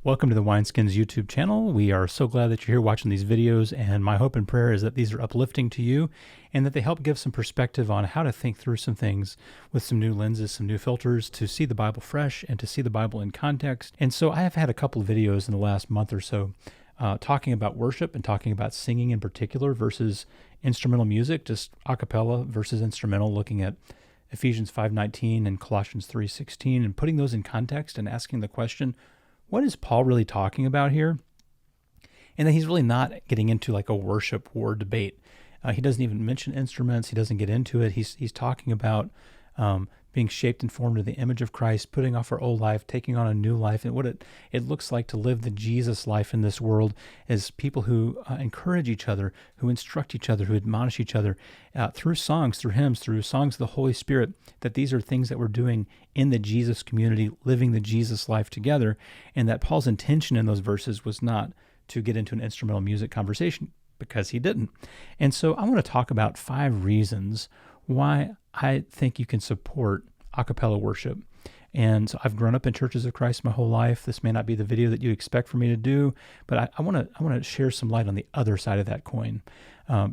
Welcome to the Wineskins YouTube channel. We are so glad that you're here watching these videos, and my hope and prayer is that these are uplifting to you and that they help give some perspective on how to think through some things with some new lenses, some new filters, to see the Bible fresh and to see the Bible in context. And so I have had a couple of videos in the last month or so talking about worship and talking about singing in particular versus instrumental music, just a cappella versus instrumental, looking at Ephesians 5:19 and Colossians 3:16 and putting those in context and asking the question, what is Paul really talking about here? And then he's really not getting into like a worship war debate. He doesn't even mention instruments. He doesn't get into it. He's talking about being shaped and formed to the image of Christ, putting off our old life, taking on a new life, and what it looks like to live the Jesus life in this world as people who encourage each other, who instruct each other, who admonish each other through songs, through hymns, through songs of the Holy Spirit, that these are things that we're doing in the Jesus community, living the Jesus life together, and that Paul's intention in those verses was not to get into an instrumental music conversation, because he didn't. And so I want to talk about 5 reasons why I think you can support a cappella worship. And so I've grown up in churches of Christ my whole life. This may not be the video that you expect for me to do, but I want to share some light on the other side of that coin,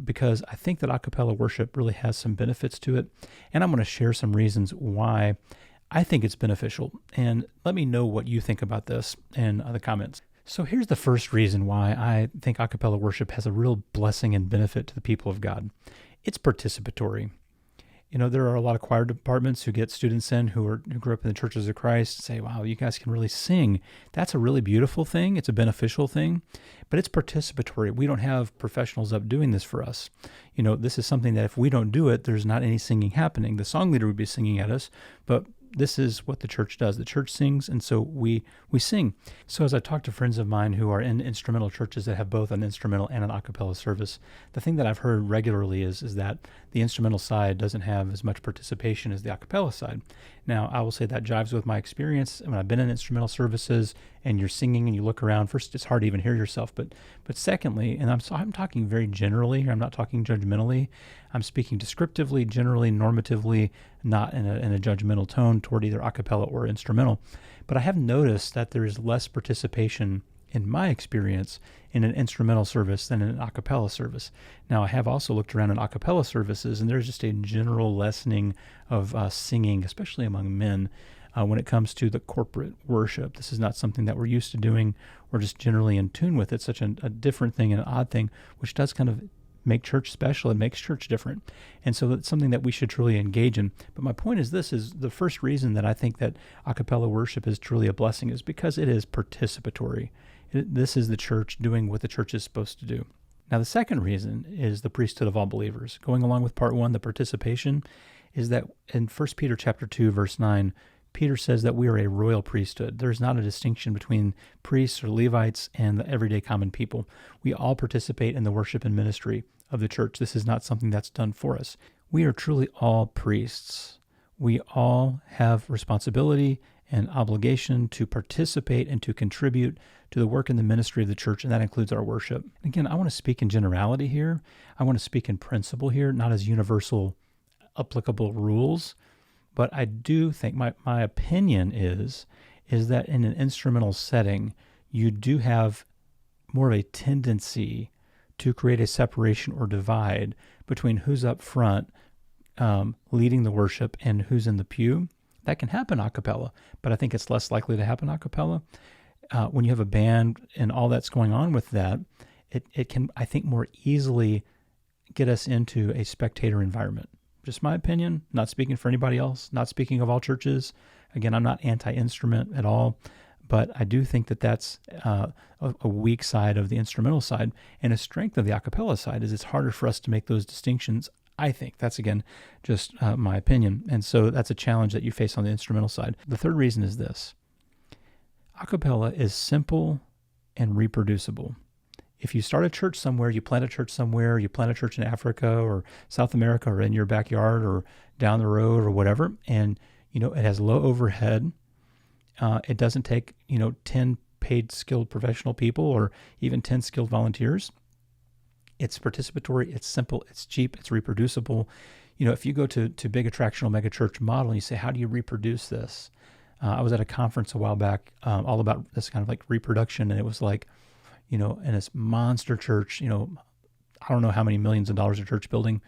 because I think that a cappella worship really has some benefits to it. And I'm going to share some reasons why I think it's beneficial. And let me know what you think about this in the comments. So here's the first reason why I think a cappella worship has a real blessing and benefit to the people of God. It's participatory. You know, there are a lot of choir departments who get students in who grew up in the churches of Christ, say, wow, you guys can really sing. That's a really beautiful thing. It's a beneficial thing, but it's participatory. We don't have professionals up doing this for us. You know, this is something that if we don't do it, there's not any singing happening. The song leader would be singing at us, but this is what the church does. The church sings, and so we sing. So as I talk to friends of mine who are in instrumental churches that have both an instrumental and an a cappella service, the thing that I've heard regularly is that the instrumental side doesn't have as much participation as the a cappella side. Now, I will say that jives with my experience. When I've been in instrumental services and you're singing and you look around, first, it's hard to even hear yourself. But secondly, and I'm talking very generally here, I'm not talking judgmentally. I'm speaking descriptively, generally, normatively, not in a judgmental tone toward either a cappella or instrumental. But I have noticed that there is less participation in my experience in an instrumental service than in an a cappella service. Now, I have also looked around in a cappella services, and there's just a general lessening of singing, especially among men, when it comes to the corporate worship. This is not something that we're used to doing. We're just generally in tune with it. Such a different thing and an odd thing, which does kind of make church special. It makes church different. And so that's something that we should truly engage in. But my point is this, is the first reason that I think that a cappella worship is truly a blessing is because it is participatory. This is the church doing what the church is supposed to do. Now, the second reason is the priesthood of all believers. Going along with part 1, the participation, is that in 1 Peter chapter 2, verse 9, Peter says that we are a royal priesthood. There's not a distinction between priests or Levites and the everyday common people. We all participate in the worship and ministry of the church. This is not something that's done for us. We are truly all priests. We all have responsibility and obligation to participate and to contribute to the work and the ministry of the church, and that includes our worship. Again, I want to speak in generality here. I want to speak in principle here, not as universal applicable rules. But I do think, my opinion is that in an instrumental setting, you do have more of a tendency to create a separation or divide between who's up front leading the worship and who's in the pew. That can happen a cappella, but I think it's less likely to happen a cappella. When you have a band and all that's going on with that, it can, I think, more easily get us into a spectator environment. Just my opinion, not speaking for anybody else, not speaking of all churches. Again, I'm not anti-instrument at all, but I do think that that's a weak side of the instrumental side. And a strength of the a cappella side is it's harder for us to make those distinctions, I think. That's, again, just my opinion. And so that's a challenge that you face on the instrumental side. The third reason is this. A cappella is simple and reproducible. If you start a church somewhere, you plant a church somewhere, you plant a church in Africa or South America or in your backyard or down the road or whatever, and it has low overhead. It doesn't take 10 paid skilled professional people or even 10 skilled volunteers. It's participatory, it's simple, it's cheap, it's reproducible. If you go to big attractional mega church model and you say, how do you reproduce this? I was at a conference a while back all about this kind of like reproduction, and it was like, in this monster church, I don't know how many millions of dollars of church building,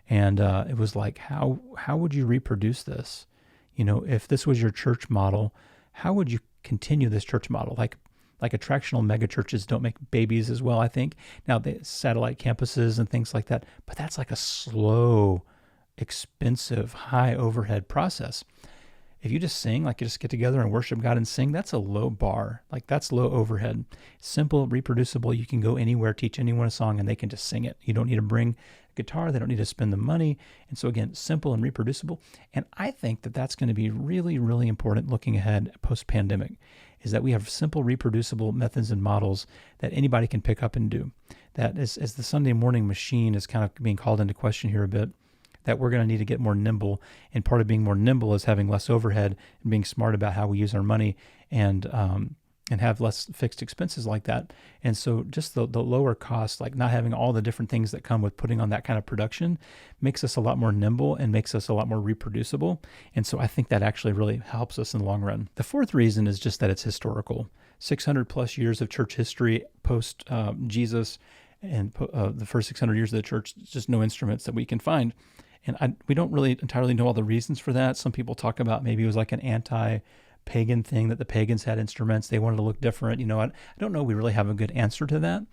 and it was like, how would you reproduce this? If this was your church model, how would you continue this church model? Like attractional mega churches don't make babies as well, I think. Now, they satellite campuses and things like that, but that's like a slow, expensive, high overhead process. If you just sing, like you just get together and worship God and sing, that's a low bar. Like that's low overhead. Simple, reproducible. You can go anywhere, teach anyone a song, and they can just sing it. You don't need to bring a guitar. They don't need to spend the money. And so again, simple and reproducible. And I think that that's going to be really, really important looking ahead post-pandemic, is that we have simple, reproducible methods and models that anybody can pick up and do. That as the Sunday morning machine is kind of being called into question here a bit, that we're going to need to get more nimble. And part of being more nimble is having less overhead and being smart about how we use our money and have less fixed expenses like that. And so just the lower cost, like not having all the different things that come with putting on that kind of production, makes us a lot more nimble and makes us a lot more reproducible. And so I think that actually really helps us in the long run. The fourth reason is just that it's historical. 600 plus years of church history post Jesus, and the first 600 years of the church, just no instruments that we can find. And we don't really entirely know all the reasons for that. Some people talk about maybe it was like an anti-pagan thing, that the pagans had instruments. They wanted to look different. I don't know we really have a good answer to that.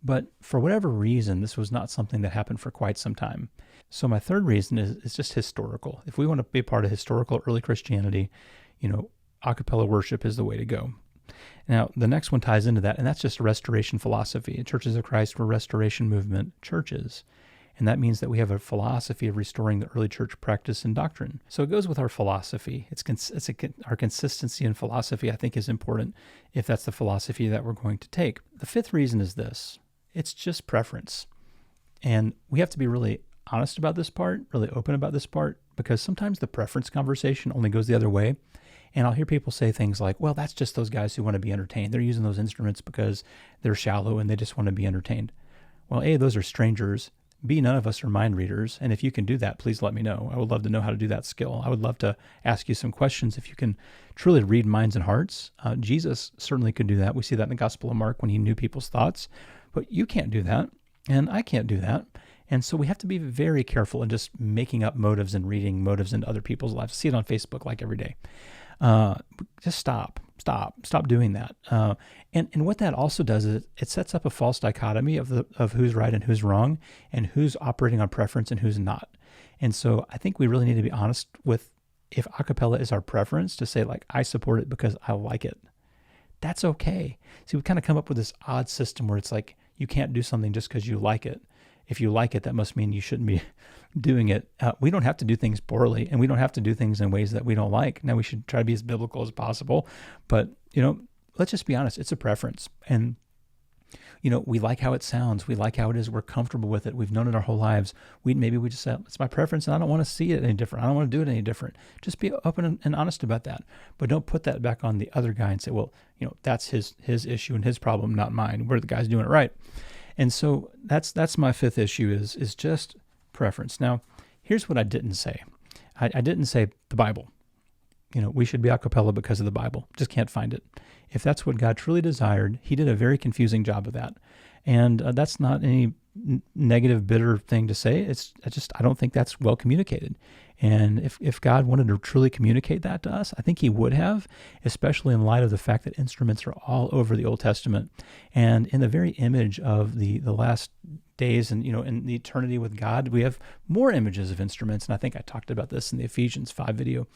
But for whatever reason, this was not something that happened for quite some time. So my third reason is just historical. If we want to be a part of historical early Christianity, a cappella worship is the way to go. Now, the next one ties into that, and that's just restoration philosophy. Churches of Christ were restoration movement churches. And that means that we have a philosophy of restoring the early church practice and doctrine. So it goes with our philosophy. Our consistency in philosophy, I think, is important if that's the philosophy that we're going to take. The fifth reason is this. It's just preference. And we have to be really honest about this part, really open about this part, because sometimes the preference conversation only goes the other way. And I'll hear people say things like, well, that's just those guys who want to be entertained. They're using those instruments because they're shallow and they just want to be entertained. Well, A, those are strangers. B, none of us are mind readers. And if you can do that, please let me know. I would love to know how to do that skill. I would love to ask you some questions if you can truly read minds and hearts. Jesus certainly could do that. We see that in the Gospel of Mark when he knew people's thoughts. But you can't do that, and I can't do that. And so we have to be very careful in just making up motives and reading motives into other people's lives. See it on Facebook like every day. Just stop doing that. And what that also does is it sets up a false dichotomy of who's right and who's wrong, and who's operating on preference and who's not. And so I think we really need to be honest with, if a cappella is our preference, to say like, I support it because I like it. That's okay. See, we kind of come up with this odd system where it's like, you can't do something just because you like it. If you like it, that must mean you shouldn't be doing it. We don't have to do things poorly, and we don't have to do things in ways that we don't like. Now, we should try to be as biblical as possible, but, let's just be honest. It's a preference. And, we like how it sounds. We like how it is. We're comfortable with it. We've known it our whole lives. Maybe we just say, it's my preference, and I don't want to see it any different. I don't want to do it any different. Just be open and honest about that. But don't put that back on the other guy and say, well, that's his issue and his problem, not mine. We're the guys doing it right. And so that's my fifth issue is just preference. Now, here's what I didn't say. I didn't say the Bible. We should be a cappella because of the Bible. Just can't find it. If that's what God truly desired, he did a very confusing job of that. And that's not any negative, bitter thing to say. I don't think that's well communicated. And if God wanted to truly communicate that to us, I think he would have, especially in light of the fact that instruments are all over the Old Testament. And in the very image of the last days and, in the eternity with God, we have more images of instruments. And I think I talked about this in the Ephesians 5 video.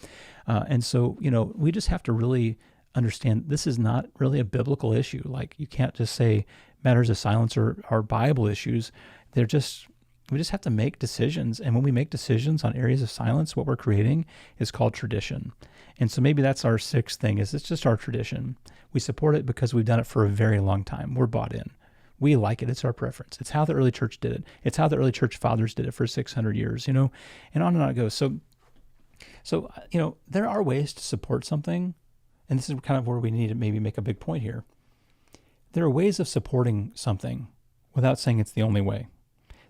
And so, we just have to really understand this is not really a biblical issue. Like, you can't just say matters of silence are Bible issues. We just have to make decisions. And when we make decisions on areas of silence, what we're creating is called tradition. And so maybe that's our sixth thing, is it's just our tradition. We support it because we've done it for a very long time. We're bought in. We like it. It's our preference. It's how the early church did it. It's how the early church fathers did it for 600 years, and on and on it goes. So, there are ways to support something. And this is kind of where we need to maybe make a big point here. There are ways of supporting something without saying it's the only way.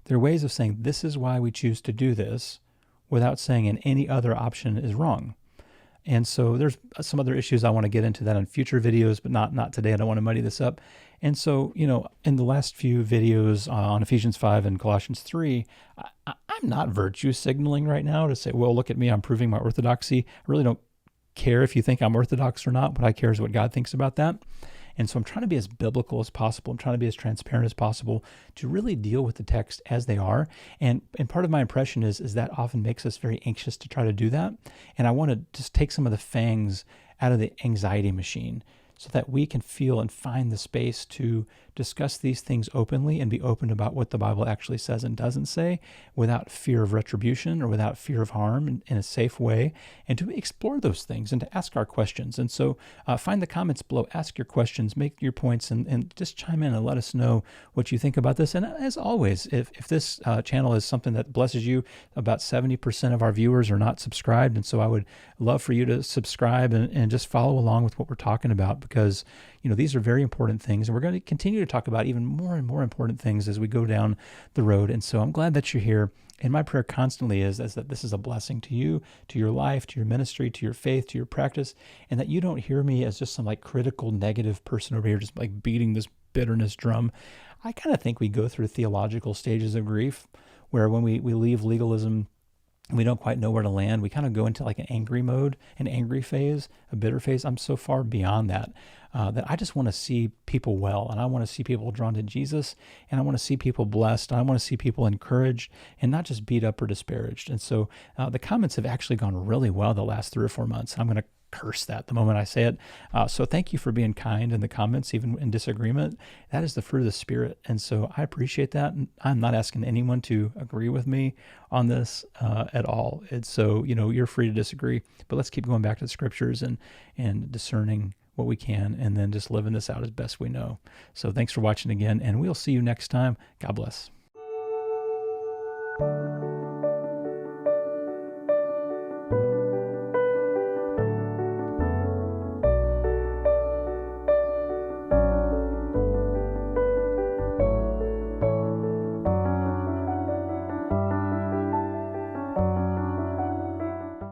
There are ways of saying this is why we choose to do this without saying any other option is wrong. And so there's some other issues I want to get into that in future videos, but not today. I don't want to muddy this up. And so, in the last few videos on Ephesians 5 and Colossians 3, I'm not virtue signaling right now to say, well, look at me, I'm proving my orthodoxy. I really don't care if you think I'm orthodox or not. What I care is what God thinks about that. And so I'm trying to be as biblical as possible. I'm trying to be as transparent as possible to really deal with the text as they are. And part of my impression is that often makes us very anxious to try to do that. And I want to just take some of the fangs out of the anxiety machine so that we can feel and find the space to discuss these things openly and be open about what the Bible actually says and doesn't say without fear of retribution or without fear of harm in a safe way, and to explore those things and to ask our questions. And so find the comments below, ask your questions, make your points, and just chime in and let us know what you think about this. And as always, if this channel is something that blesses you, about 70% of our viewers are not subscribed. And so I would love for you to subscribe and just follow along with what we're talking about, because these are very important things, and we're going to continue to talk about even more and more important things as we go down the road. And so I'm glad that you're here. And my prayer constantly is that this is a blessing to you, to your life, to your ministry, to your faith, to your practice, and that you don't hear me as just some critical, negative person over here, just beating this bitterness drum. I kind of think we go through theological stages of grief where when we leave legalism, we don't quite know where to land. We kind of go into an angry mode, an angry phase, a bitter phase. I'm so far beyond that, that I just want to see people well, and I want to see people drawn to Jesus, and I want to see people blessed, and I want to see people encouraged and not just beat up or disparaged. And so the comments have actually gone really well the last 3 or 4 months. I'm going to curse that the moment I say it. So thank you for being kind in the comments, even in disagreement. That is the fruit of the Spirit. And so I appreciate that. And I'm not asking anyone to agree with me on this at all. And so, you're free to disagree, but let's keep going back to the scriptures and discerning what we can, and then just living this out as best we know. So thanks for watching again, and we'll see you next time. God bless.